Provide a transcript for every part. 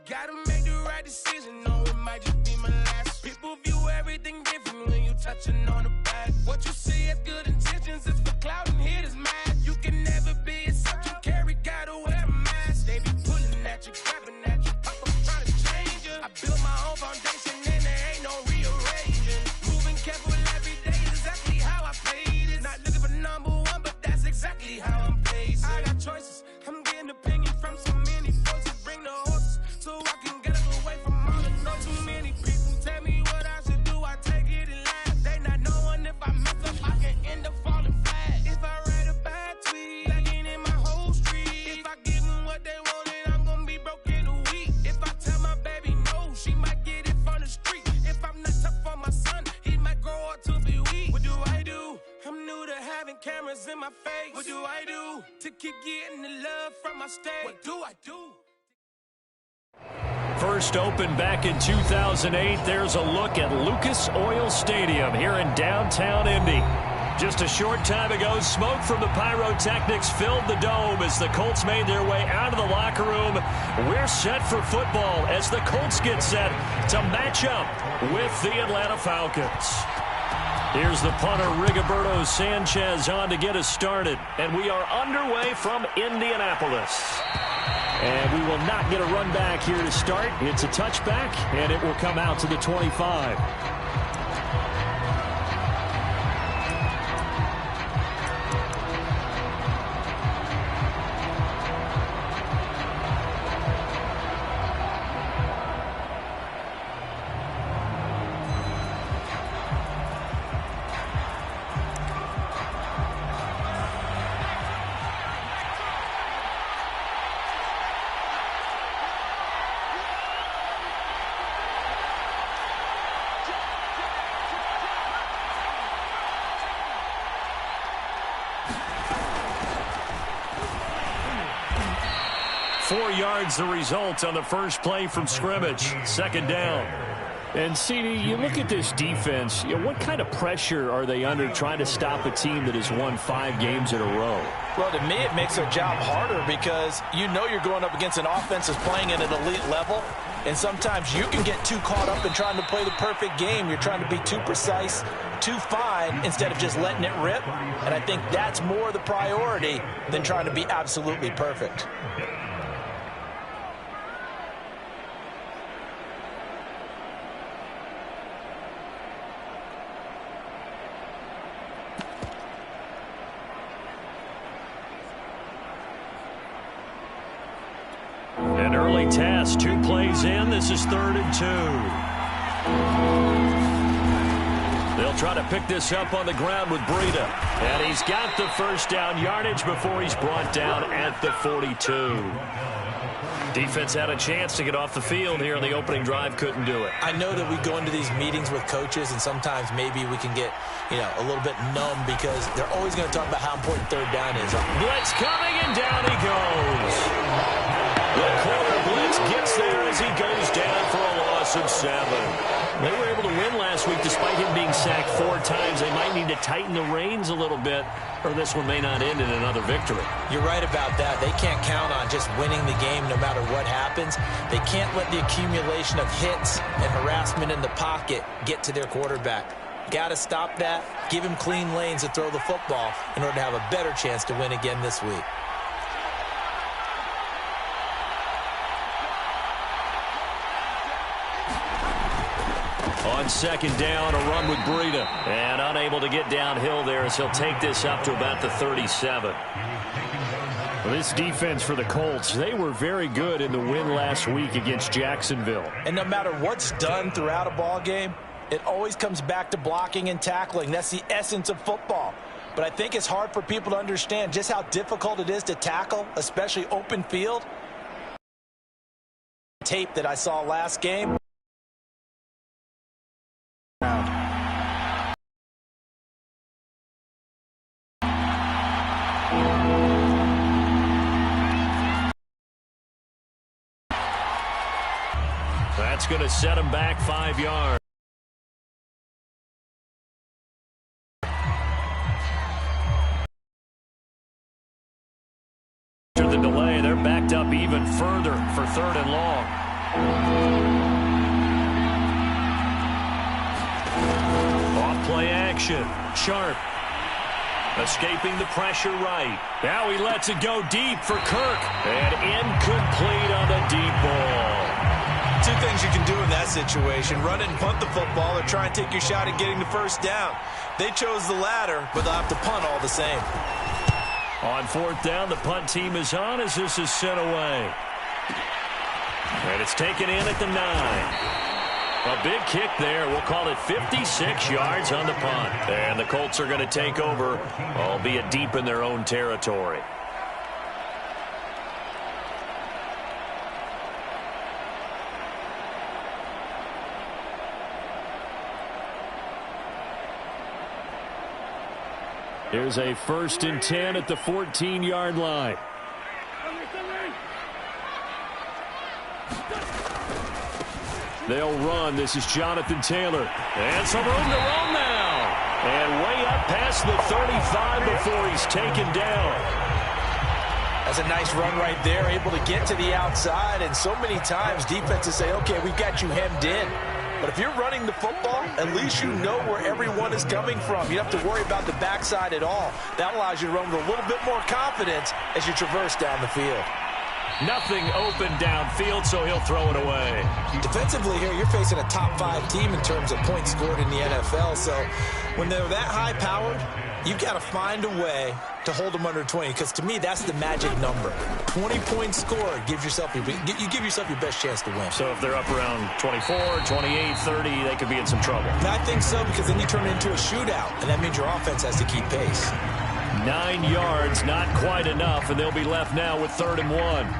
Gotta make the right decision, no, it might just be my last. People view everything different when you touching on the back. What you see as good intentions is for clout and hit is mad. You can never be a subject you carry, gotta wear a mask. They be pulling at you, grabbing at you, pop up trying to change you. I built my own foundation and there ain't no rearranging. Moving careful every day is exactly how I played it. Not looking for number one, but that's exactly how I'm paid. I got choices, I'm getting opinion from so many voices. Bring the horses so I can get away from all the noise. Too many people tell me what I should do, I take it and laugh. They not knowing if I mess up, I can end up falling flat. If I write a bad tweet, lagging in my whole street. If I give them what they wanted, I'm gonna be broke in a week. If I tell my baby no, she might get it from the street. If I'm not tough on my son, he might grow up to be weak. What do I do? I'm new to having cameras in my face. What do I do to keep getting the love from my state? What do I do? First opened back in 2008, there's a look at Lucas Oil Stadium here in downtown Indy. Just a short time ago, smoke from the pyrotechnics filled the dome as the Colts made their way out of the locker room. We're set for football as the Colts get set to match up with the Atlanta Falcons. Here's the punter, Rigoberto Sanchez, on to get us started. And we are underway from Indianapolis. And we will not get a run back here to start. It's a touchback, and it will come out to the 25. The result on the first play from scrimmage. Second down. And, CD, you look at this defense, what kind of pressure are they under trying to stop a team that has won 5 games in a row? Well, to me, it makes their job harder because you know you're going up against an offense that's playing at an elite level, and sometimes you can get too caught up in trying to play the perfect game. You're trying to be too precise, too fine, instead of just letting it rip, and I think that's more the priority than trying to be absolutely perfect. Test, 2 plays in. This is 3rd and 2. They'll try to pick this up on the ground with Breida. And he's got the first down yardage before he's brought down at the 42. Defense had a chance to get off the field here in the opening drive, couldn't do it. I know that we go into these meetings with coaches, and sometimes maybe we can get, a little bit numb because they're always going to talk about how important 3rd down is. Blitz coming, and down he goes. The corner blitz gets there as he goes down for a loss of 7. They were able to win last week despite him being sacked 4 times. They might need to tighten the reins a little bit, or this one may not end in another victory. You're right about that. They can't count on just winning the game no matter what happens. They can't let the accumulation of hits and harassment in the pocket get to their quarterback. Got to stop that, give him clean lanes to throw the football in order to have a better chance to win again this week. On second down, a run with Breida. And unable to get downhill there as he'll take this up to about the 37. Well, this defense for the Colts, they were very good in the win last week against Jacksonville. And no matter what's done throughout a ball game, it always comes back to blocking and tackling. That's the essence of football. But I think it's hard for people to understand just how difficult it is to tackle, especially open field. Tape that I saw last game. That's going to set him back 5 yards. After the delay, they're backed up even further for 3rd and long. Off play action. Sharp. Escaping the pressure right. Now he lets it go deep for Kirk. And incomplete on the deep ball. Two things you can do in that situation. Run it and punt the football or try and take your shot at getting the first down. They chose the latter, but they'll have to punt all the same. On fourth down, the punt team is on as this is sent away. And it's taken in at the 9. A big kick there. We'll call it 56 yards on the punt. And the Colts are going to take over, albeit deep in their own territory. Here's a 1st and 10 at the 14-yard line. They'll run. This is Jonathan Taylor. And some room to roam now. And way up past the 35 before he's taken down. That's a nice run right there, able to get to the outside. And so many times defenses say, okay, we've got you hemmed in. But if you're running the football, at least you know where everyone is coming from. You don't have to worry about the backside at all. That allows you to run with a little bit more confidence as you traverse down the field. Nothing open downfield, so he'll throw it away. Defensively here, you're facing a top-5 team in terms of points scored in the NFL. So when they're that high-powered, you've got to find a way to hold them under 20. Because to me, that's the magic number. 20 points scored gives yourself you give yourself your best chance to win. So if they're up around 24, 28, 30, they could be in some trouble. And I think so, because then you turn it into a shootout, and that means your offense has to keep pace. 9 yards, not quite enough, and they'll be left now with 3rd and 1.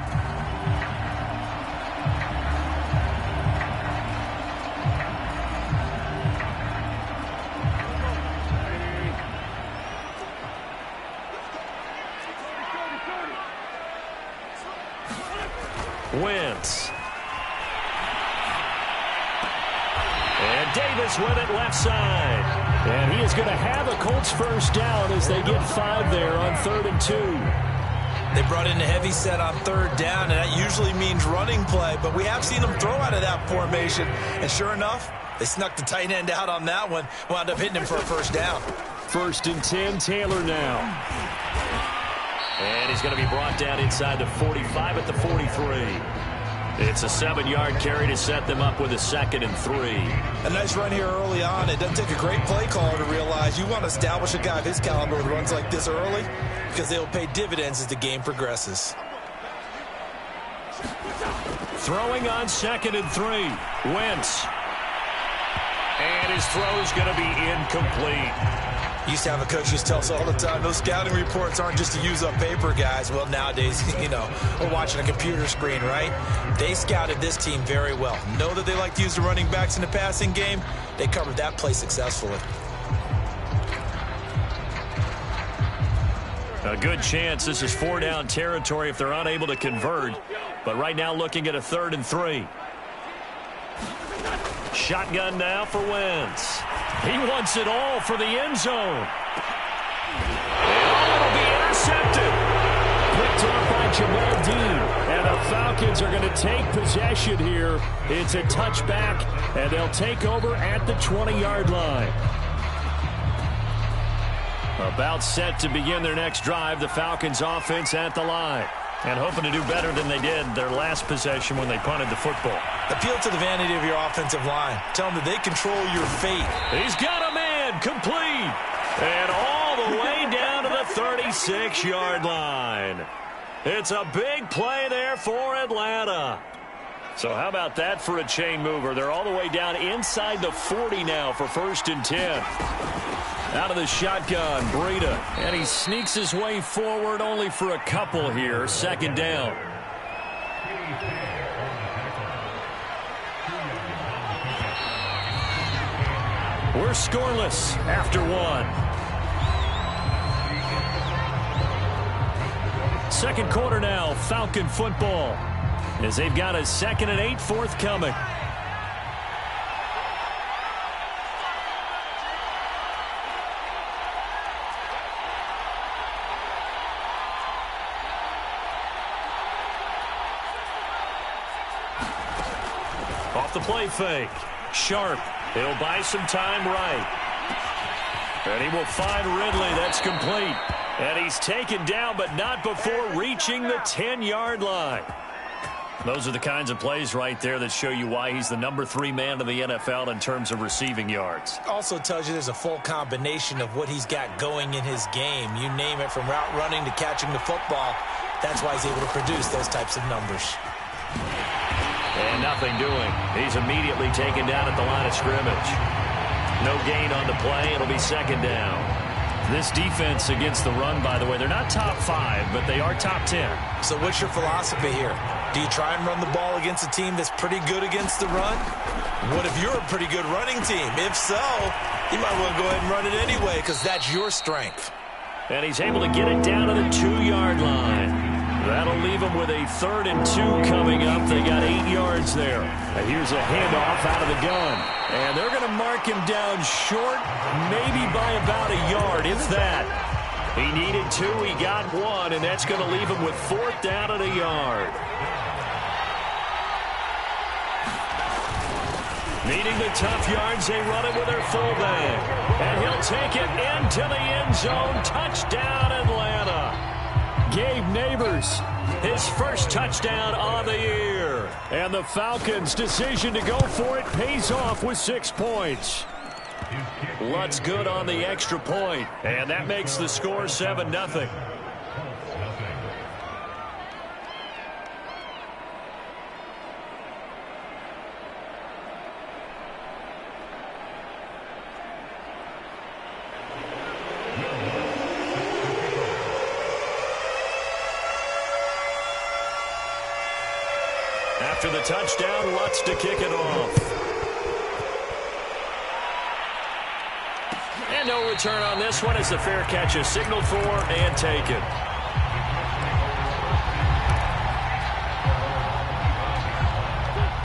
Wentz. And Davis with it left side. And he is going to have a Colts 1st down as they get 5 there on 3rd and 2. They brought in a heavy set on 3rd down, and that usually means running play. But we have seen them throw out of that formation. And sure enough, they snuck the tight end out on that one. Wound up hitting him for a 1st down. 1st and 10, Taylor now. And he's going to be brought down inside the 45 at the 43. It's a 7-yard carry to set them up with a 2nd and 3. A nice run here early on. It doesn't take a great play caller to realize you want to establish a guy of his caliber with runs like this early, because they'll pay dividends as the game progresses. Throwing on 2nd and 3. Wentz. And his throw's going to be incomplete. Used to have a coach just tell us all the time, those scouting reports aren't just to use up paper, guys. Well, nowadays, we're watching a computer screen, right? They scouted this team very well. Know that they like to use the running backs in the passing game. They covered that play successfully. A good chance this is 4-down territory if they're unable to convert. But right now looking at a 3rd and 3. Shotgun now for Wentz. He wants it all for the end zone. And it'll be intercepted. Picked off by Jamal Dean. And the Falcons are going to take possession here. It's a touchback, and they'll take over at the 20-yard line. About set to begin their next drive, the Falcons offense at the line. And hoping to do better than they did their last possession when they punted the football. Appeal to the vanity of your offensive line. Tell them that they control your fate. He's got a man, complete. And all the way down to the 36-yard line. It's a big play there for Atlanta. So how about that for a chain mover? They're all the way down inside the 40 now for 1st and 10. Out of the shotgun, Breida. And he sneaks his way forward only for a couple here. 2nd down. We're scoreless after 1. 2nd quarter now, Falcon football. As they've got a 2nd and 8 forthcoming. play fake. Sharp. He'll buy some time right. And he will find Ridley. That's complete. And he's taken down, but not before reaching the 10-yard line. Those are the kinds of plays right there that show you why he's the number 3 man in the NFL in terms of receiving yards. Also tells you there's a full combination of what he's got going in his game. You name it, from route running to catching the football. That's why he's able to produce those types of numbers. And nothing doing. He's immediately taken down at the line of scrimmage. No gain on the play. It'll be second down. This defense against the run, by the way, they're not top 5, but they are top 10. So what's your philosophy here? Do you try and run the ball against a team that's pretty good against the run? What if you're a pretty good running team? If so, you might want to go ahead and run it anyway, because that's your strength. And he's able to get it down to the 2-yard line. That'll leave him with a 3rd and 2 coming up. They got 8 yards there. And here's a handoff out of the gun. And they're going to mark him down short, maybe by about a yard, if that. He needed 2, he got 1, and that's going to leave him with 4th down and a yard. Needing the tough yards, they run it with their fullback. And he'll take it into the end zone. Touchdown, Atlanta. Gabe Neighbors, his first touchdown on the year. And the Falcons' decision to go for it pays off with 6 points. Lutz good on the extra point, and that makes the score 7-0. After the touchdown, Lutz to kick it off. And no return on this one as the fair catch is signaled for and taken.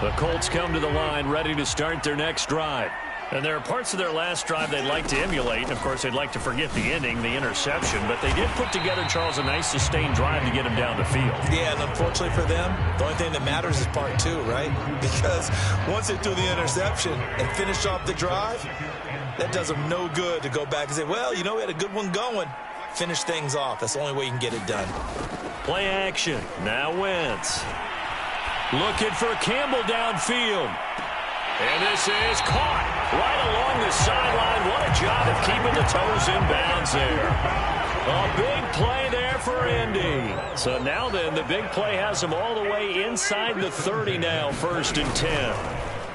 The Colts come to the line ready to start their next drive. And there are parts of their last drive they'd like to emulate. And, of course, they'd like to forget the ending, the interception. But they did put together, Charles, a nice sustained drive to get him down the field. Yeah, and unfortunately for them, the only thing that matters is part 2, right? Because once they threw the interception and finished off the drive, that does them no good to go back and say, well, you know, we had a good one going. Finish things off. That's the only way you can get it done. Play action. Now Wentz. Looking for Campbell downfield. And this is caught right along the sideline. What a job of keeping the toes in bounds there. A big play there for Indy. So now then, the big play has them all the way inside the 30 now, 1st and 10.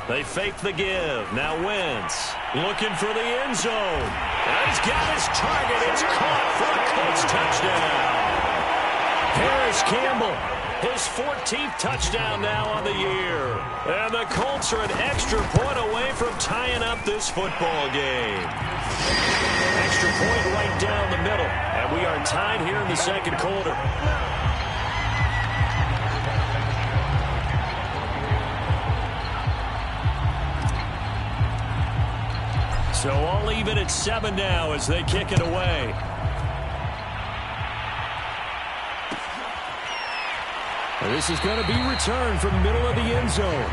They fake the give. Now Wentz looking for the end zone. And he's got his target. It's caught for a Colts touchdown. Harris Campbell, his 14th touchdown now on the year. And the Colts are an extra point away from tying up this football game. Extra point right down the middle. And we are tied here in the second quarter. So all even at 7 now as they kick it away. This is going to be returned from the middle of the end zone.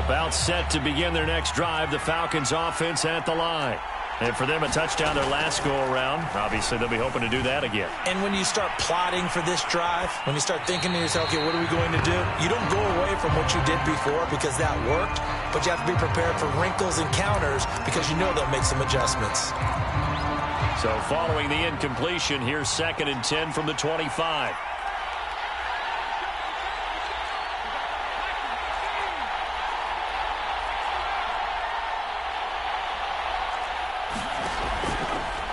About set to begin their next drive, the Falcons offense at the line. And for them, a touchdown their last go-around. Obviously, they'll be hoping to do that again. And when you start plotting for this drive, when you start thinking to yourself, okay, what are we going to do? You don't go away from what you did before because that worked, but you have to be prepared for wrinkles and counters because you know they'll make some adjustments. So following the incompletion, here's 2nd and 10 from the 25.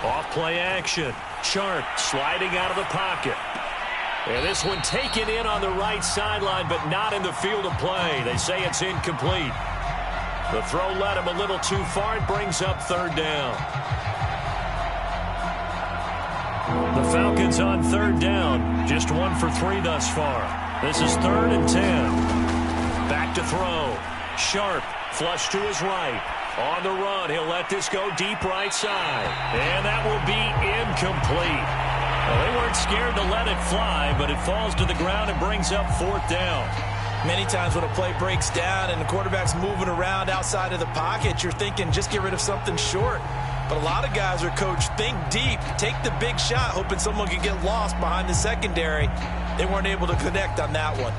Off-play action. Sharp sliding out of the pocket. And this one taken in on the right sideline, but not in the field of play. They say it's incomplete. The throw led him a little too far. It brings up 3rd down. The Falcons on 3rd down. Just 1 for 3 thus far. This is 3rd and 10. Back to throw. Sharp flush to his right. On the run, he'll let this go deep right side. And that will be incomplete. Well, they weren't scared to let it fly, but it falls to the ground and brings up 4th down. Many times when a play breaks down and the quarterback's moving around outside of the pocket, you're thinking just get rid of something short. But a lot of guys are coached, think deep, take the big shot, hoping someone can get lost behind the secondary. They weren't able to connect on that one.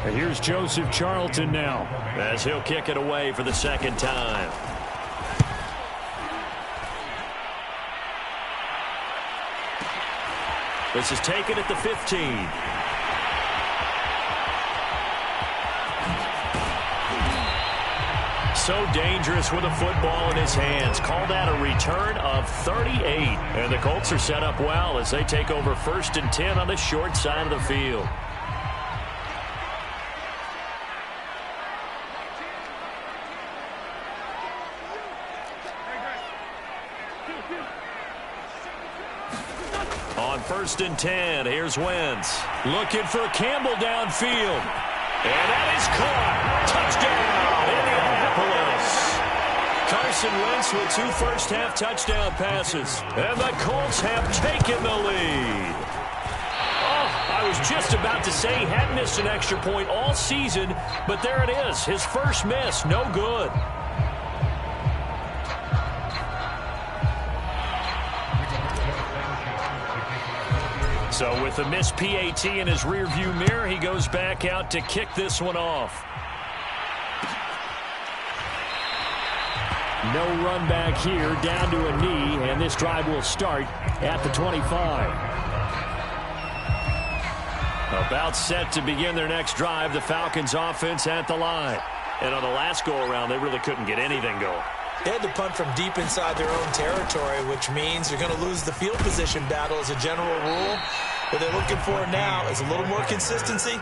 And here's Joseph Charlton now, as he'll kick it away for the 2nd time. This is taken at the 15. So dangerous with a football in his hands. Called out a return of 38. And the Colts are set up well as they take over 1st and 10 on the short side of the field. On 1st and 10, here's Wentz. Looking for Campbell downfield. And that is caught. Touchdown, Indianapolis. Carson Wentz with 2 first-half touchdown passes. And the Colts have taken the lead. Oh, I was just about to say he hadn't missed an extra point all season, but there it is. His first miss, no good. So with a missed PAT in his rearview mirror, he goes back out to kick this one off. no run back here, down to a knee, and this drive will start at the 25. About set to begin their next drive, the Falcons offense at the line. And on the last go-around, they really couldn't get anything going. They had to punt from deep inside their own territory, which means you're going to lose the field position battle as a general rule. What they're looking for now is a little more consistency,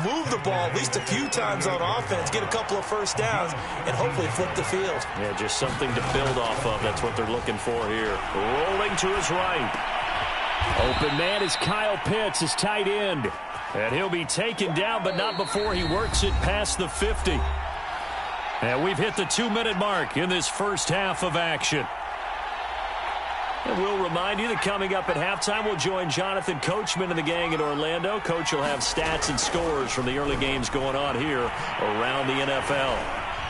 move the ball at least a few times on offense, get a couple of first downs, and hopefully flip the field. Yeah, just something to build off of. That's what they're looking for here. Rolling to his right. Open man is Kyle Pitts, his tight end. And he'll be taken down, but not before he works it past the 50. And we've hit the 2-minute mark in this first half of action. And we'll remind you that coming up at halftime, we'll join Jonathan Coachman and the gang in Orlando. Coach will have stats and scores from the early games going on here around the NFL.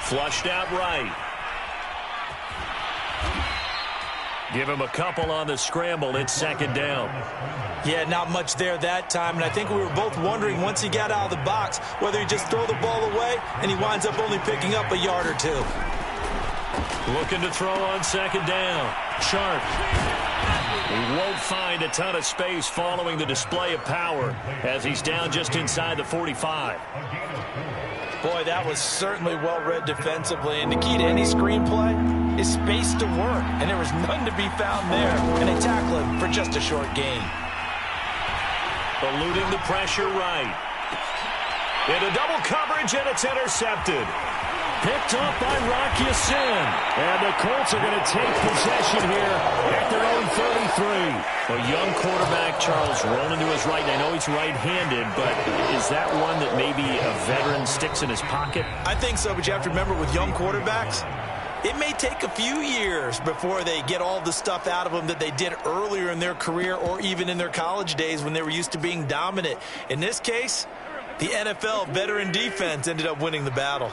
Flushed out right. Give him a couple on the scramble. It's second down. Yeah, not much there that time, and I think we were both wondering once he got out of the box whether he just throw the ball away and he winds up only picking up a yard or two. Looking to throw on second down. Sharp. He won't find a ton of space following the display of power as he's down just inside the 45. Boy, that was certainly well-read defensively, and the key to any screenplay is space to work, and there was none to be found there, and they tackle him for just a short gain. Eluding the pressure right. Into double coverage, and it's intercepted. Picked off by Rocky Sin. And the Colts are going to take possession here at their own 33. A young quarterback, Charles, rolling to his right. I know he's right-handed, but is that one that maybe a veteran sticks in his pocket? I think so, but you have to remember with young quarterbacks, it may take a few years before they get all the stuff out of them that they did earlier in their career or even in their college days when they were used to being dominant. In this case, the NFL veteran defense ended up winning the battle.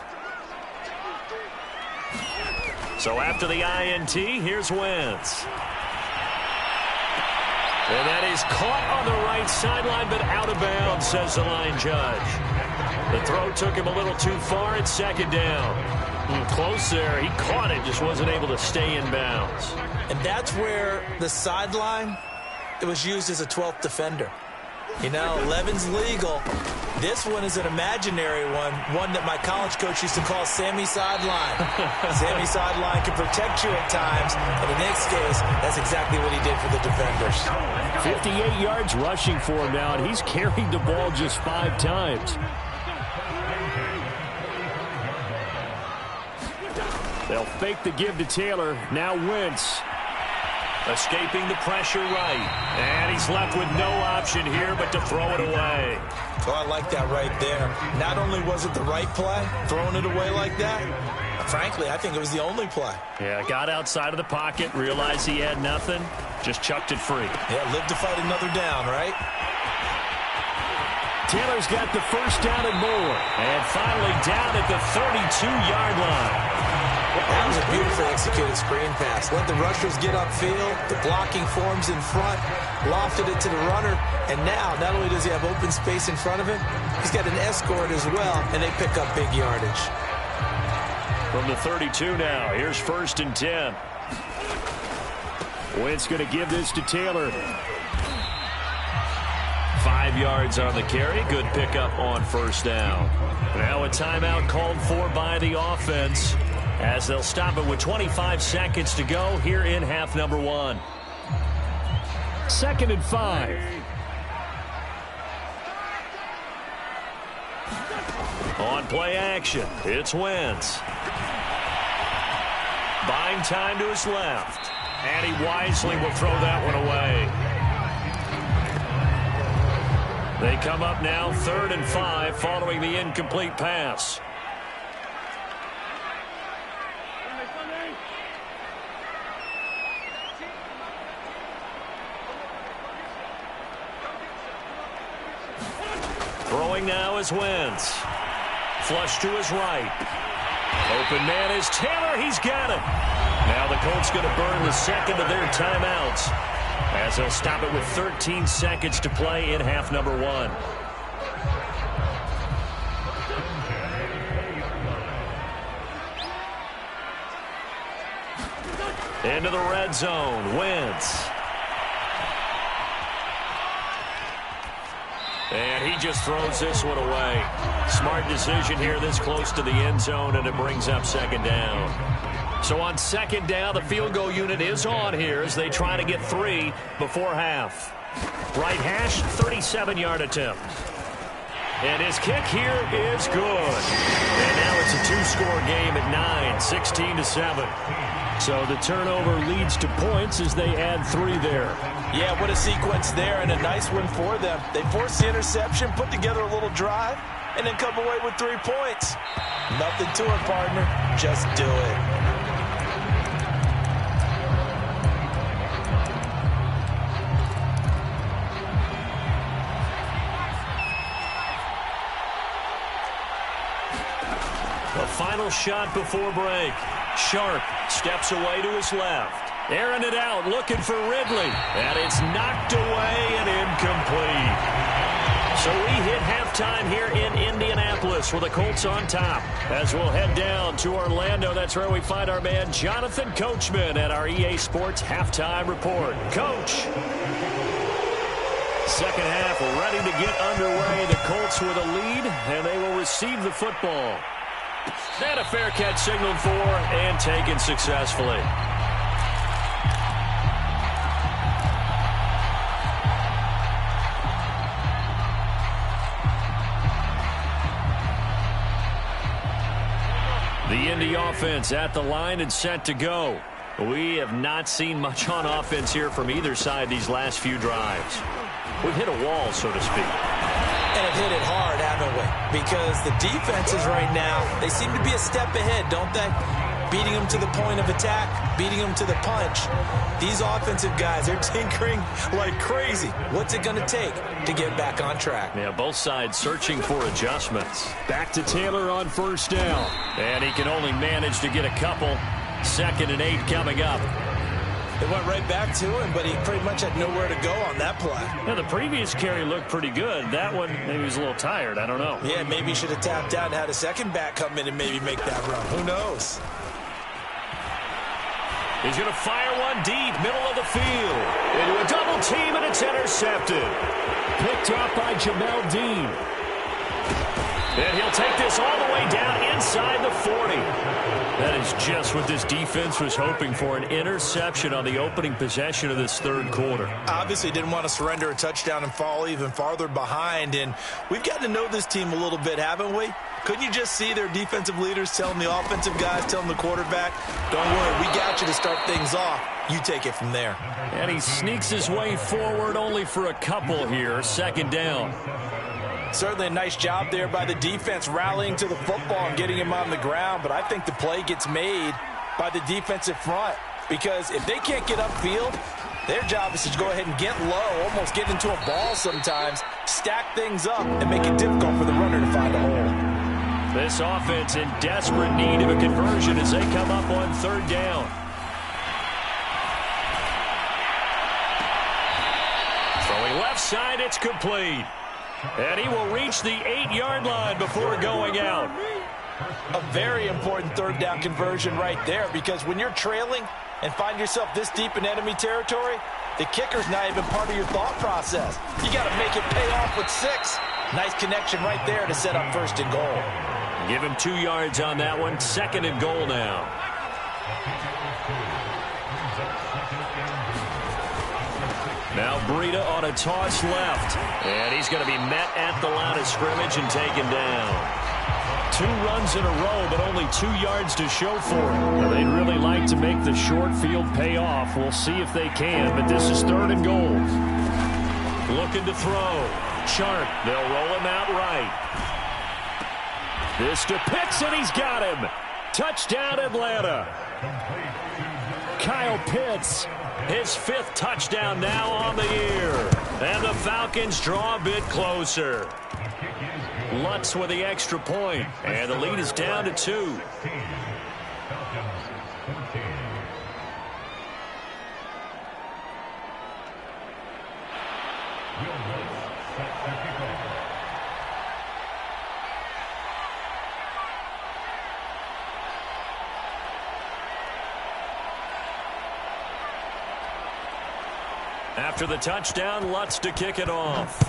So after the INT, here's Wentz. And that is caught on the right sideline, but out of bounds, says the line judge. The throw took him a little too far. It's second down. Close there. He caught it, just wasn't able to stay in bounds. And that's where the sideline, it was used as a 12th defender. You know, 11's legal. This one is an imaginary one that my college coach used to call Sammy Sideline. Sammy Sideline can protect you at times, and in this case, that's exactly what he did for the defenders. 58 yards rushing for him now, and he's carried the ball just 5 times. They'll fake the give to Taylor. Now Wentz. Escaping the pressure right. And he's left with no option here but to throw it away. Oh, I like that right there. Not only was it the right play, throwing it away like that, frankly, I think it was the only play. Yeah, got outside of the pocket, realized he had nothing, just chucked it free. Yeah, live to fight another down, right? Taylor's got the first down and more. And finally down at the 32-yard line. That was a beautifully executed screen pass. Let the rushers get upfield. The blocking forms in front. Lofted it to the runner. And now, not only does he have open space in front of him, he's got an escort as well, and they pick up big yardage. From the 32 now, here's 1st and 10. Wentz going to give this to Taylor. 5 yards on the carry. Good pickup on 1st down. Now a timeout called for by the offense, as they'll stop it with 25 seconds to go here in half number 1. 2nd and 5. On play action, it's Wentz. Buying time to his left. And he wisely will throw that one away. They come up now 3rd and 5 following the incomplete pass. Throwing now is Wentz. Flush to his right. Open man is Taylor. He's got it. Now the Colts going to burn the second of their timeouts, as they'll stop it with 13 seconds to play in half number 1. Into the red zone, Wentz. And he just throws this one away. Smart decision here this close to the end zone, and it brings up 2nd down. So on 2nd down, the field goal unit is on here as they try to get 3 before half. Right hash, 37-yard attempt. And his kick here is good. And now it's a 2-score game at 9, 16-7. So the turnover leads to points as they add 3 there. Yeah, what a sequence there, and a nice one for them. They force the interception, put together a little drive, and then come away with 3 points. Nothing to it, partner. Just do it. The final shot before break. Sharp steps away to his left. Airing it out, looking for Ridley. And it's knocked away and incomplete. So we hit halftime here in Indianapolis with the Colts on top. As we'll head down to Orlando, that's where we find our man Jonathan Coachman at our EA Sports Halftime Report. Coach. Second half ready to get underway. The Colts with a lead, and they will receive the football. And a fair catch signaled for and taken successfully. The Indy offense at the line and set to go. We have not seen much on offense here from either side these last few drives. We've hit a wall, so to speak. And have hit it hard, haven't we? Because the defenses right now, they seem to be a step ahead, don't they? Beating them to the point of attack, beating them to the punch. These offensive guys are tinkering like crazy. What's it going to take to get back on track? Yeah, both sides searching for adjustments. Back to Taylor on 1st down. And he can only manage to get a couple. 2nd and 8 coming up. They went right back to him, but he pretty much had nowhere to go on that play. Yeah, the previous carry looked pretty good. That one, maybe he was a little tired. I don't know. Yeah, maybe he should have tapped out and had a second back come in and maybe make that run. Who knows? He's going to fire one deep, middle of the field. Into a double team, and it's intercepted. Picked off by Jamel Dean. And he'll take this all the way down inside the 40. That is just what this defense was hoping for, an interception on the opening possession of this 3rd quarter. Obviously didn't want to surrender a touchdown and fall even farther behind, and we've gotten to know this team a little bit, haven't we? Couldn't you just see their defensive leaders telling the offensive guys, telling the quarterback, don't worry, we got you to start things off. You take it from there. And he sneaks his way forward only for a couple here. Second down. Certainly a nice job there by the defense rallying to the football and getting him on the ground. But I think the play gets made by the defensive front because if they can't get upfield, their job is to go ahead and get low, almost get into a ball sometimes, stack things up, and make it difficult for the runner to find a hole. This offense in desperate need of a conversion as they come up on third down. Throwing left side, it's complete. And he will reach the 8-yard line before going out. A very important third down conversion right there because when you're trailing and find yourself this deep in enemy territory, the kicker's not even part of your thought process. You got to make it pay off with 6. Nice connection right there to set up first and goal. Give him 2 yards on that one. Second and goal now. Now Breida on a toss left. And he's going to be met at the line of scrimmage and taken down. 2 runs in a row, but only 2 yards to show for it. Now, they'd really like to make the short field pay off. We'll see if they can, but this is third and goal. Looking to throw. Sharp. They'll roll him out right. This to Pitts, and he's got him. Touchdown, Atlanta. Kyle Pitts, his 5th touchdown now on the year. And the Falcons draw a bit closer. Lutz with the extra point, and the lead is down to 2. After the touchdown, Lutz to kick it off.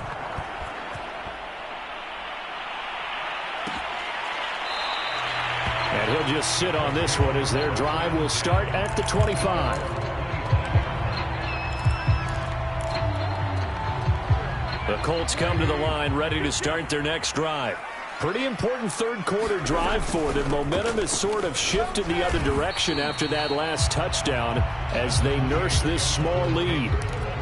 And he'll just sit on this one as their drive will start at the 25. The Colts come to the line ready to start their next drive. Pretty important third quarter drive for them. Momentum has sort of shifted the other direction after that last touchdown as they nurse this small lead.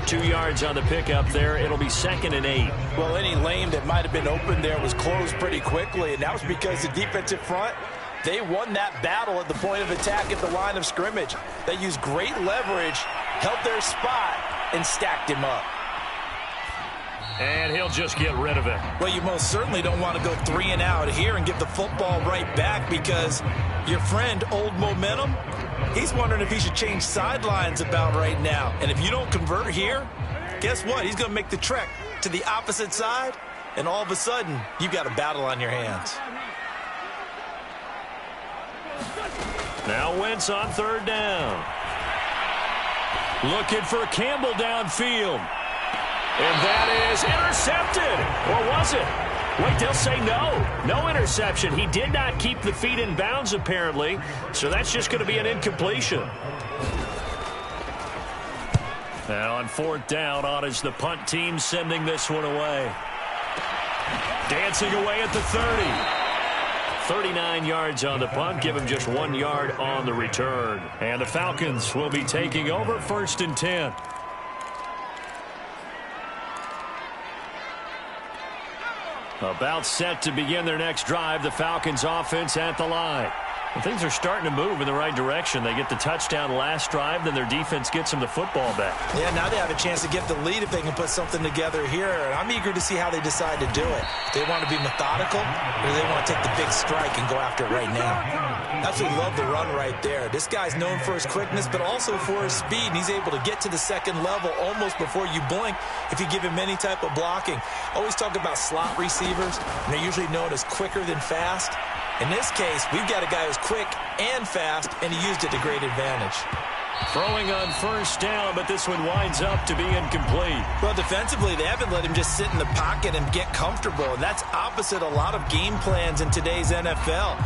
2 yards on the pickup there. It'll be 2nd and 8. Well, any lane that might have been open there was closed pretty quickly, and that was because the defensive front, they won that battle at the point of attack at the line of scrimmage. They used great leverage, held their spot, and stacked him up. And he'll just get rid of it. Well, you most certainly don't want to go 3 and out here and give the football right back because your friend, Old Momentum, he's wondering if he should change sidelines about right now. And if you don't convert here, guess what? He's going to make the trek to the opposite side, and all of a sudden, you've got a battle on your hands. Now Wentz on third down. Looking for Campbell downfield. And that is intercepted. Or was it? Wait, they'll say no. No interception. He did not keep the feet in bounds, apparently. So that's just going to be an incompletion. Now on fourth down, on is the punt team sending this one away. Dancing away at the 30. 39 yards on the punt. Give him just 1 yard on the return. And the Falcons will be taking over 1st and 10. About set to begin their next drive. The Falcons offense at the line. And things are starting to move in the right direction. They get the touchdown last drive, then their defense gets them the football back. Yeah, now they have a chance to get the lead if they can put something together here. And I'm eager to see how they decide to do it. Do they want to be methodical, or do they want to take the big strike and go after it right now? Absolutely love the run right there. This guy's known for his quickness, but also for his speed. And he's able to get to the second level almost before you blink if you give him any type of blocking. Always talk about slot receivers, and they're usually known as quicker than fast. In this case, we've got a guy who's quick and fast, and he used it to great advantage. Throwing on first down, but this one winds up to be incomplete. Well, defensively, they haven't let him just sit in the pocket and get comfortable, and that's opposite a lot of game plans in today's NFL.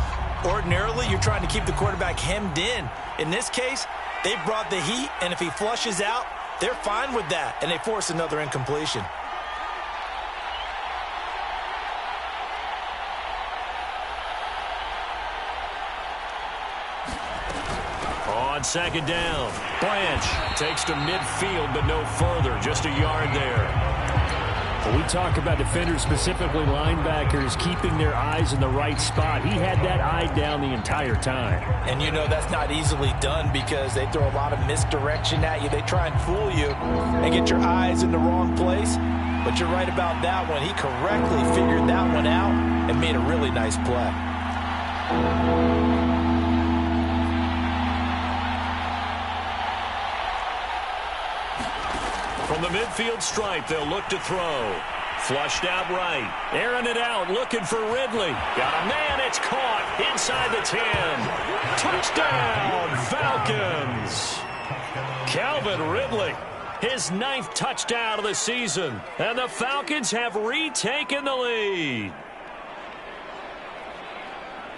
Ordinarily, you're trying to keep the quarterback hemmed in. In this case, they brought the heat, and if he flushes out, they're fine with that, and they force another incompletion. On second down, Branch takes to midfield, but no further. Just a yard there. When we talk about defenders, specifically linebackers, keeping their eyes in the right spot. He had that eye down the entire time. And you know that's not easily done because they throw a lot of misdirection at you. They try and fool you and get your eyes in the wrong place. But you're right about that one. He correctly figured that one out and made a really nice play. From the midfield stripe, they'll look to throw. Flushed out right. Airing it out, looking for Ridley. Got a man, it's caught inside the 10. Touchdown, Falcons. Calvin Ridley, his 9th touchdown of the season. And the Falcons have retaken the lead.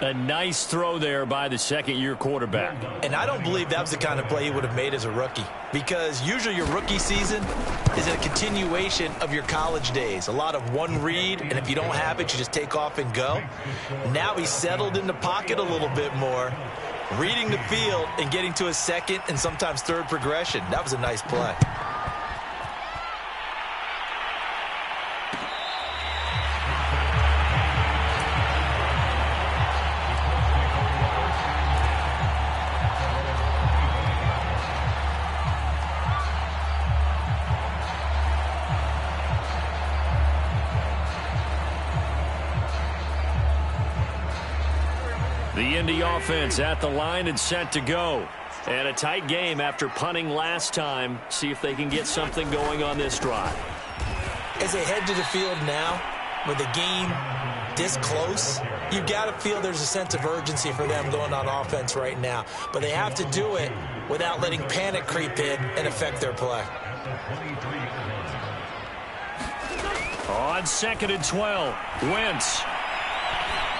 A nice throw there by the second-year quarterback. And I don't believe that was the kind of play he would have made as a rookie, because usually your rookie season is a continuation of your college days. A lot of one read, and if you don't have it, you just take off and go. Now he's settled in the pocket a little bit more, reading the field and getting to his second and sometimes third progression. That was a nice play. The Indy offense at the line and set to go. And a tight game after punting last time. See if they can get something going on this drive. As they head to the field now, with the game this close, you've got to feel there's a sense of urgency for them going on offense right now. But they have to do it without letting panic creep in and affect their play. On 2nd and 12, Wentz.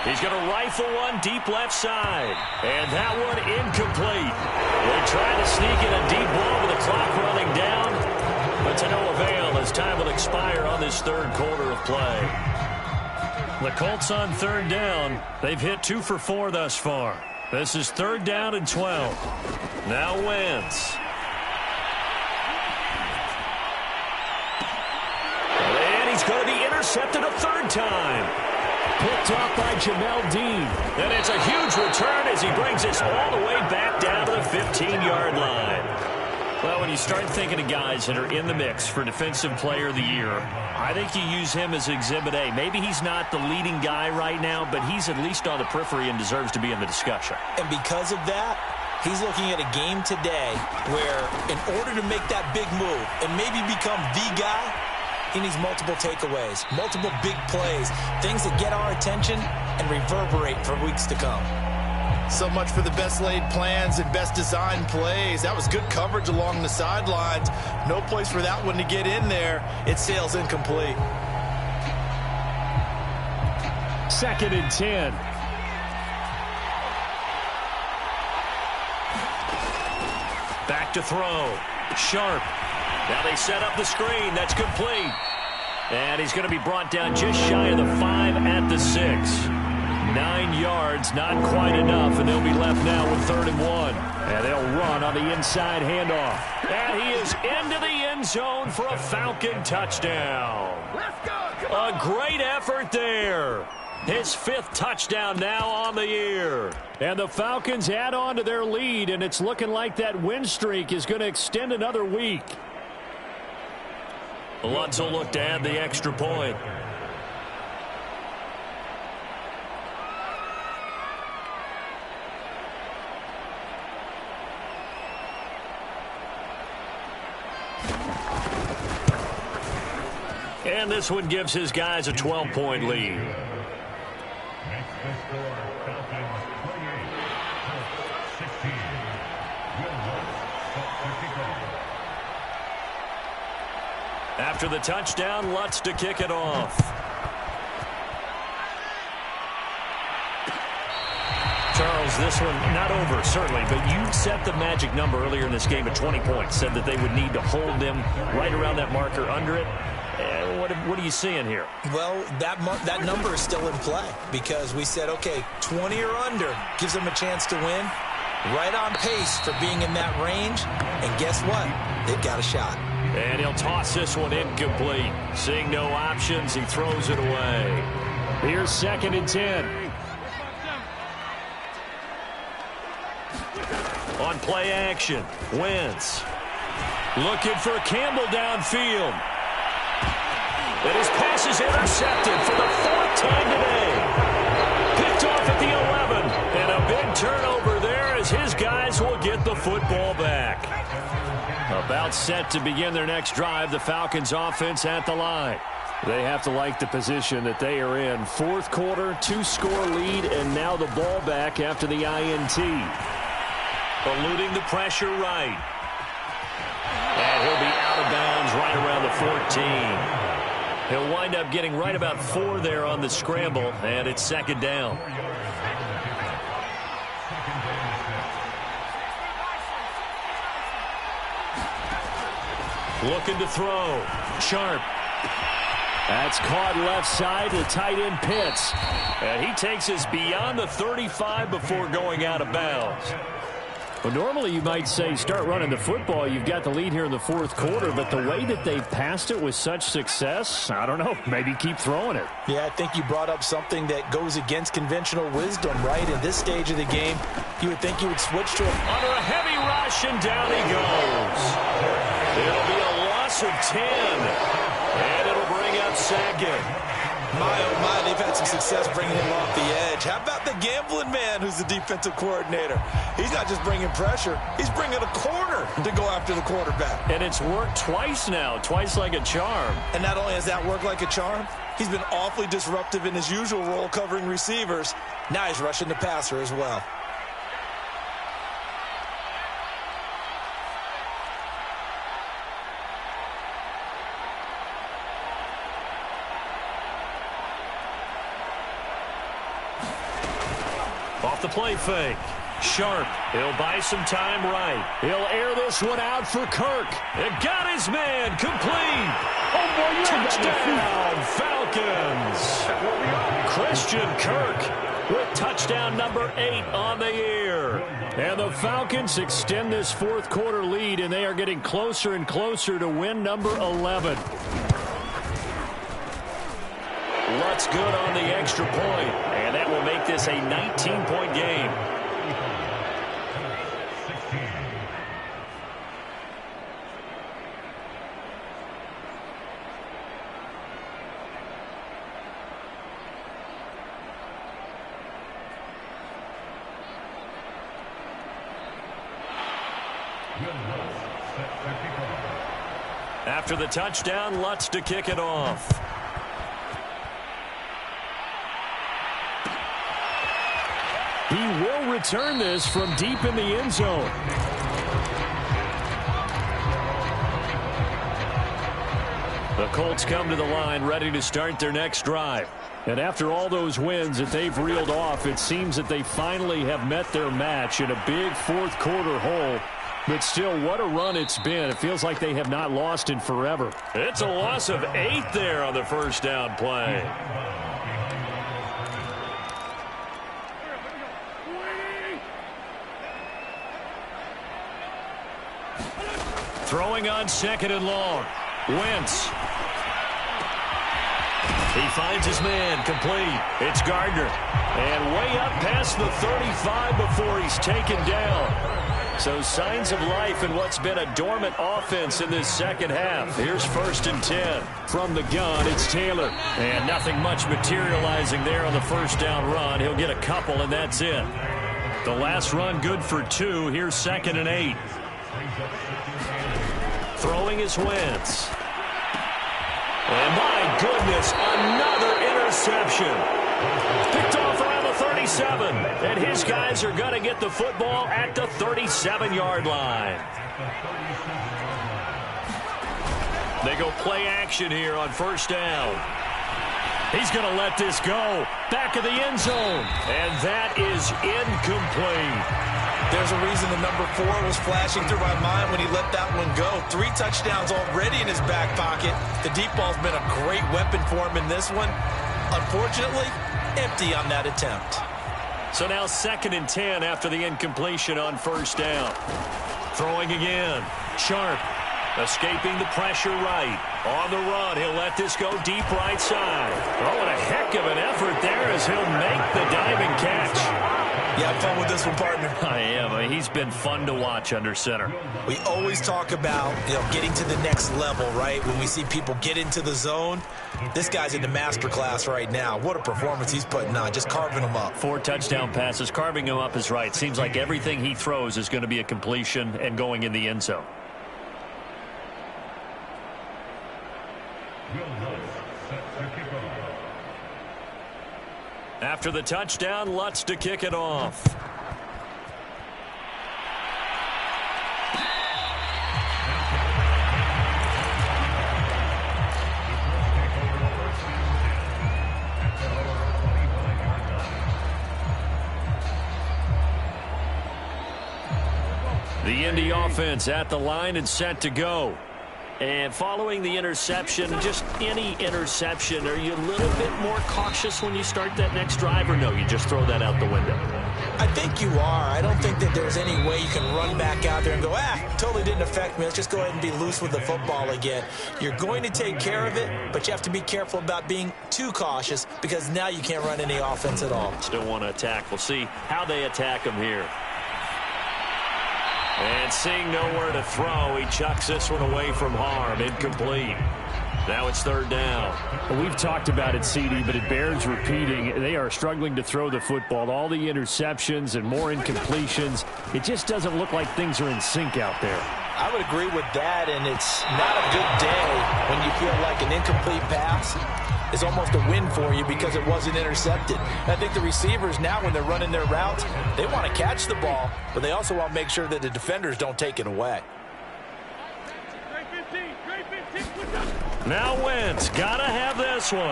He's going to rifle one deep left side. And that one incomplete. They try to sneak in a deep ball with the clock running down. But to no avail as time will expire on this third quarter of play. The Colts on 3rd down. They've hit 2 for 4 thus far. This is 3rd down and 12. Now Wentz. And he's going to be intercepted a 3rd time. Picked off by Jamel Dean. And it's a huge return as he brings us all the way back down to the 15-yard line. Well, when you start thinking of guys that are in the mix for Defensive Player of the Year, I think you use him as Exhibit A. Maybe he's not the leading guy right now, but he's at least on the periphery and deserves to be in the discussion. And because of that, he's looking at a game today where in order to make that big move and maybe become the guy, he needs multiple takeaways, multiple big plays, things that get our attention and reverberate for weeks to come. So much for the best laid plans and best designed plays. That was good coverage along the sidelines. No place for that one to get in there. It sails incomplete. 2nd and 10. Back to throw. Sharp. Now they set up the screen. That's complete. And he's going to be brought down just shy of the 5 at the 6. 9 yards, not quite enough, and they'll be left now with 3rd and 1. And they'll run on the inside handoff. And he is into the end zone for a Falcon touchdown. A great effort there. His 5th touchdown now on the year. And the Falcons add on to their lead, and it's looking like that win streak is going to extend another week. Lutz will look to add the extra point. And this one gives his guys a 12-point lead. After the touchdown, Lutz to kick it off. Charles, this one not over, certainly, but you set the magic number earlier in this game at 20 points. Said that they would need to hold them right around that marker under it. What are you seeing here? Well, that number is still in play because we said, okay, 20 or under gives them a chance to win. Right on pace for being in that range. And guess what? They've got a shot. And he'll toss this one incomplete. Seeing no options, he throws it away. Here's 2nd and 10. On play action, Wentz. Looking for Campbell downfield. And his pass is intercepted for the 4th time today. Picked off at the 11. And a big turnover there as his guys will get the football back. About set to begin their next drive, the Falcons offense at the line. They have to like the position that they are in. 4th quarter, 2-score lead, and now the ball back after the INT. Eluding the pressure right. And he'll be out of bounds right around the 14. He'll wind up getting right about 4 there on the scramble, and it's 2nd down. Looking to throw. Sharp. That's caught left side to tight end Pitts. And he takes us beyond the 35 before going out of bounds. Well, normally you might say start running the football. You've got the lead here in the 4th quarter, but the way that they've passed it with such success, I don't know, maybe keep throwing it. Yeah, I think you brought up something that goes against conventional wisdom, right? In this stage of the game, you would think you would switch to him. Under a heavy rush, and down he goes. It'll be a loss of 10, and it'll bring up 2nd. My, oh my, they've had some success bringing him off the edge. How about the gambling man who's the defensive coordinator? He's not just bringing pressure. He's bringing a corner to go after the quarterback. And it's worked twice now, twice like a charm. And not only has that worked like a charm, he's been awfully disruptive in his usual role covering receivers. Now he's rushing the passer as well. Off the play fake. Sharp. He'll buy some time right. He'll air this one out for Kirk. It got his man. Complete. Touchdown, Falcons. Christian Kirk with touchdown number 8 on the year. And the Falcons extend this 4th quarter lead, and they are getting closer and closer to win number 11. Lutz good on the extra point, and that will make this a 19-point game. After the touchdown, Lutz to kick it off. He will return this from deep in the end zone. The Colts come to the line ready to start their next drive. And after all those wins that they've reeled off, it seems that they finally have met their match in a big 4th quarter hole. But still, what a run it's been. It feels like they have not lost in forever. It's a loss of 8 there on the first down play. Throwing on 2nd and long. Wentz. He finds his man, complete. It's Gardner. And way up past the 35 before he's taken down. So signs of life in what's been a dormant offense in this second half. Here's 1st and 10. From the gun, it's Taylor. And nothing much materializing there on the first down run. He'll get a couple, and that's it. The last run good for 2. Here's 2nd and 8. Throwing is Wentz. And my goodness, another interception. Picked off around the 37. And his guys are going to get the football at the 37-yard line. They go play action here on first down. He's going to let this go. Back of the end zone. And that is incomplete. There's a reason the number 4 was flashing through my mind when he let that one go. 3 touchdowns already in his back pocket. The deep ball's been a great weapon for him in this one. Unfortunately, empty on that attempt. So now 2nd and 10 after the incompletion on first down. Throwing again. Sharp. Escaping the pressure right. On the run, he'll let this go deep right side. Oh, and a heck of an effort there as he'll make the diving catch. You have fun with this one, partner? I am. He's been fun to watch under center. We always talk about, getting to the next level, right? When we see people get into the zone, this guy's in the master class right now. What a performance he's putting on, just carving them up. 4 touchdown passes. Carving him up is right. Seems like everything he throws is going to be a completion and going in the end zone. After the touchdown, Lutz to kick it off. The Indy offense at the line and set to go. And following the interception, just any interception, are you a little bit more cautious when you start that next drive, or no, you just throw that out the window? I think you are. I don't think that there's any way you can run back out there and go, totally didn't affect me. Let's just go ahead and be loose with the football again. You're going to take care of it, but you have to be careful about being too cautious because now you can't run any offense at all. Still want to attack. We'll see how they attack him here. And seeing nowhere to throw, he chucks this one away from harm. Incomplete. Now it's 3rd down. Well, we've talked about it, CD, but it bears repeating. They are struggling to throw the football. All the interceptions and more incompletions. It just doesn't look like things are in sync out there. I would agree with that, and it's not a good day when you feel like an incomplete pass is almost a win for you because it wasn't intercepted. And I think the receivers now, when they're running their routes, they want to catch the ball, but they also want to make sure that the defenders don't take it away. Now Wentz, gotta have this one.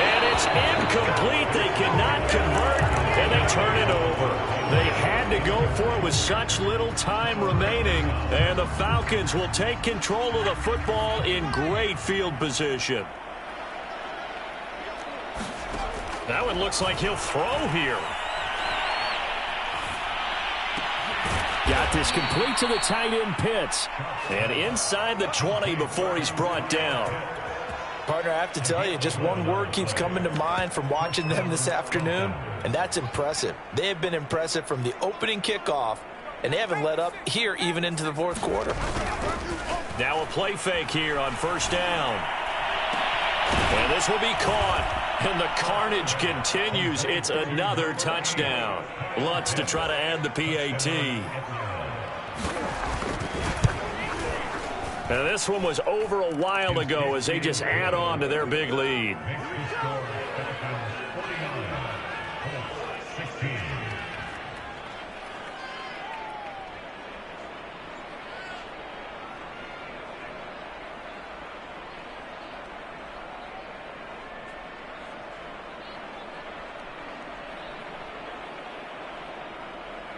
And it's incomplete. They cannot convert, and they turn it over. They had to go for it with such little time remaining, and the Falcons will take control of the football in great field position. That one looks like he'll throw here. Got this complete to the tight end Pitts. And inside the 20 before he's brought down. Partner, I have to tell you, just one word keeps coming to mind from watching them this afternoon, and that's impressive. They have been impressive from the opening kickoff, and they haven't let up here even into the 4th quarter. Now a play fake here on 1st down. And this will be caught. And the carnage continues. It's another touchdown. Lutz to try to add the PAT. And this one was over a while ago as they just add on to their big lead.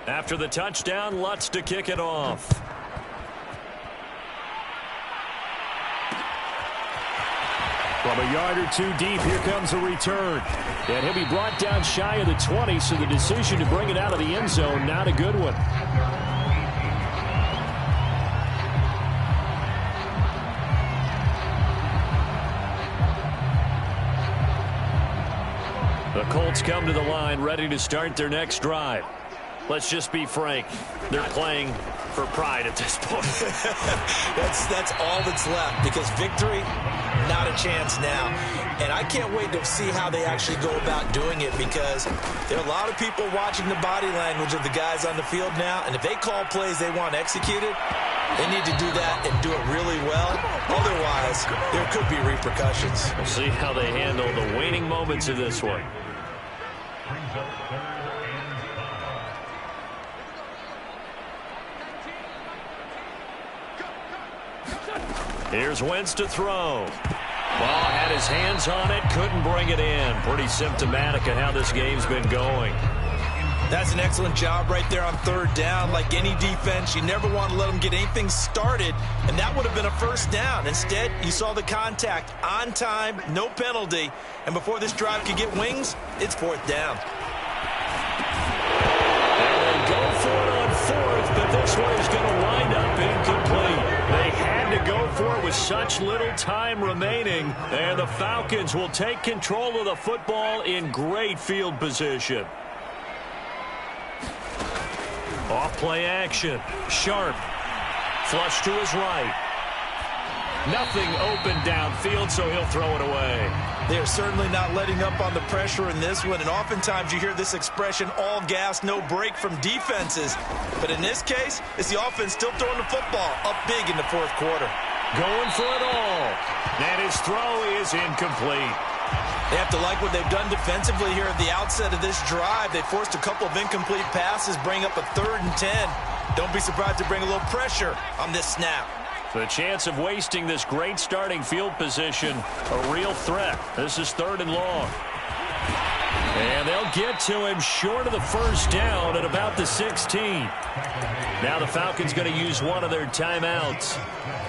After the touchdown, Lutz to kick it off. From a yard or two deep, here comes a return. And he'll be brought down shy of the 20, so the decision to bring it out of the end zone, not a good one. The Colts come to the line, ready to start their next drive. Let's just be frank. They're playing for pride at this point. That's all that's left, because victory, not a chance now. And I can't wait to see how they actually go about doing it, because there are a lot of people watching the body language of the guys on the field now, and if they call plays they want executed, they need to do that and do it really well. Otherwise, there could be repercussions. We'll see how they handle the waning moments of this one. Here's Wentz to throw. Ball had his hands on it, couldn't bring it in. Pretty symptomatic of how this game's been going. That's an excellent job right there on 3rd down. Like any defense, you never want to let them get anything started, and that would have been a 1st down. Instead, you saw the contact on time, no penalty, and before this drive could get wings, it's 4th down. for it on fourth, but this one is going to wind up incomplete. They had to go for it with such little time remaining, and the Falcons will take control of the football in great field position. Off play action. Sharp. Flush to his right. Nothing open downfield, so he'll throw it away. They're certainly not letting up on the pressure in this one, and oftentimes you hear this expression, all gas, no break from defenses. But in this case, it's the offense still throwing the football up big in the fourth quarter. Going for it all. And his throw is incomplete. They have to like what they've done defensively here at the outset of this drive. They forced a couple of incomplete passes, bring up a 3rd and 10. Don't be surprised to bring a little pressure on this snap. The chance of wasting this great starting field position, a real threat. This is 3rd and long. And they'll get to him short of the first down at about the 16. Now the Falcons going to use one of their timeouts.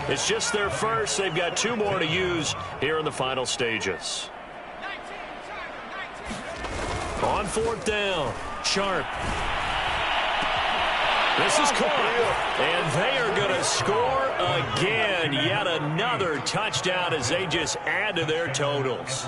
It's just their first. They've got 2 more to use here in the final stages. On 4th down, Sharp. This is caught, and they are going to score again. Yet another touchdown as they just add to their totals.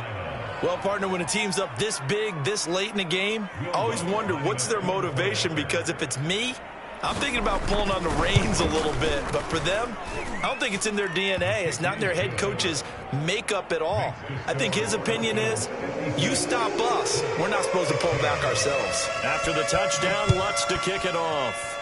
Well, partner, when a team's up this big, this late in the game, I always wonder what's their motivation, because if it's me, I'm thinking about pulling on the reins a little bit. But for them, I don't think it's in their DNA. It's not in their head coach's makeup at all. I think his opinion is, you stop us. We're not supposed to pull back ourselves. After the touchdown, Lutz to kick it off.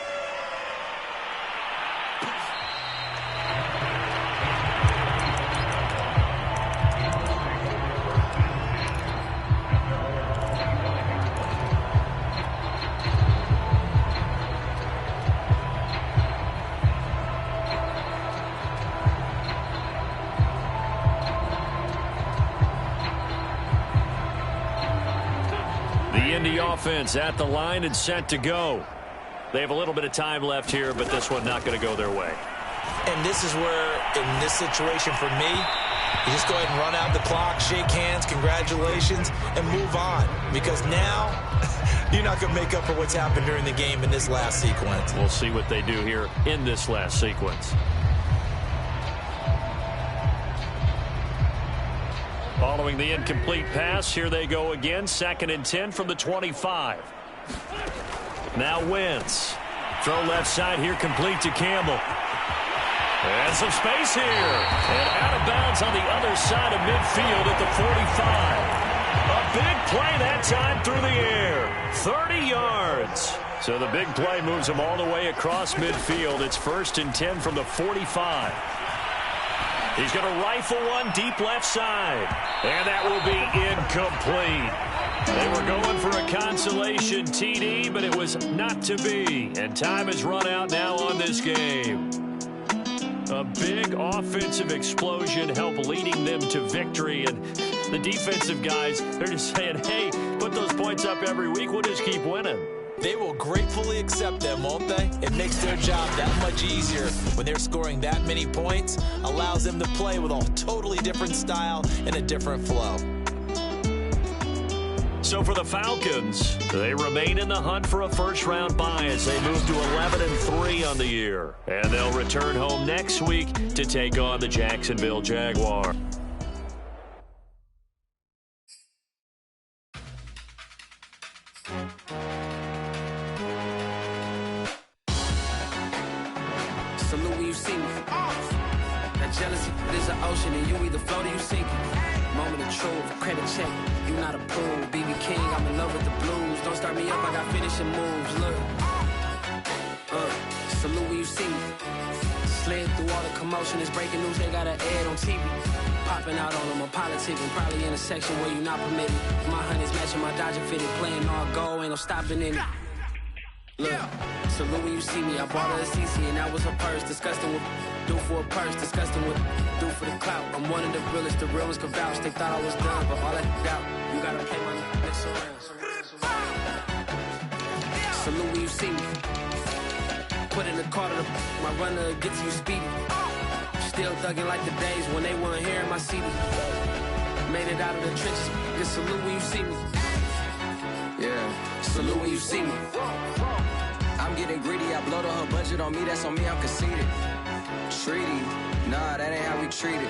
Offense at the line and set to go. They have a little bit of time left here, but this one not going to go their way. And this is where, in this situation for me, you just go ahead and run out the clock, shake hands, congratulations, and move on. Because now, you're not going to make up for what's happened during the game in this last sequence. We'll see what they do here in this last sequence. Following the incomplete pass, here they go again. 2nd and 10 from the 25. Now Wentz. Throw left side here, complete to Campbell. And some space here. And out of bounds on the other side of midfield at the 45. A big play that time through the air. 30 yards. So the big play moves him all the way across midfield. It's 1st and 10 from the 45. He's going to rifle one deep left side. And that will be incomplete. They were going for a consolation TD, but it was not to be. And time has run out now on this game. A big offensive explosion helped leading them to victory. And the defensive guys, they're just saying, hey, put those points up every week. We'll just keep winning. They will gratefully accept them, won't they? It makes their job that much easier when they're scoring that many points. Allows them to play with a totally different style and a different flow. So for the Falcons, they remain in the hunt for a first-round bye as they move to 11-3 on the year. And they'll return home next week to take on the Jacksonville Jaguars. Salute when you see me. That jealousy is an ocean, and you either float or you sink it. Moment of truth, credit check. You not a pool, BB King. I'm in love with the blues. Don't start me up, I got finishing moves. Look, salute when you see me. Slid through all the commotion, it's breaking news. They got an ad on TV. Popping out on them, I'm politicking. Probably in a section where you not permitted. My honey's matching my Dodger fitted, playing all goal, ain't no stopping in it. Look, salute when you see me. I bought her a CC and that was her purse. Disgusting with do for a purse. Disgusting with do for the clout. I'm one of the realest. The real ones can vouch. They thought I was done, but all that doubt. You gotta play my next around. Salute when you see me. Put in the car to my runner gets you speedy. Still thugging like the days when they weren't hearing my CD. Made it out of the trenches. Just salute when you see me. Yeah, salute when you see me. I'm getting greedy. I blow to her budget on me, that's on me, I'm conceited. Treaty, nah, that ain't how we treat it.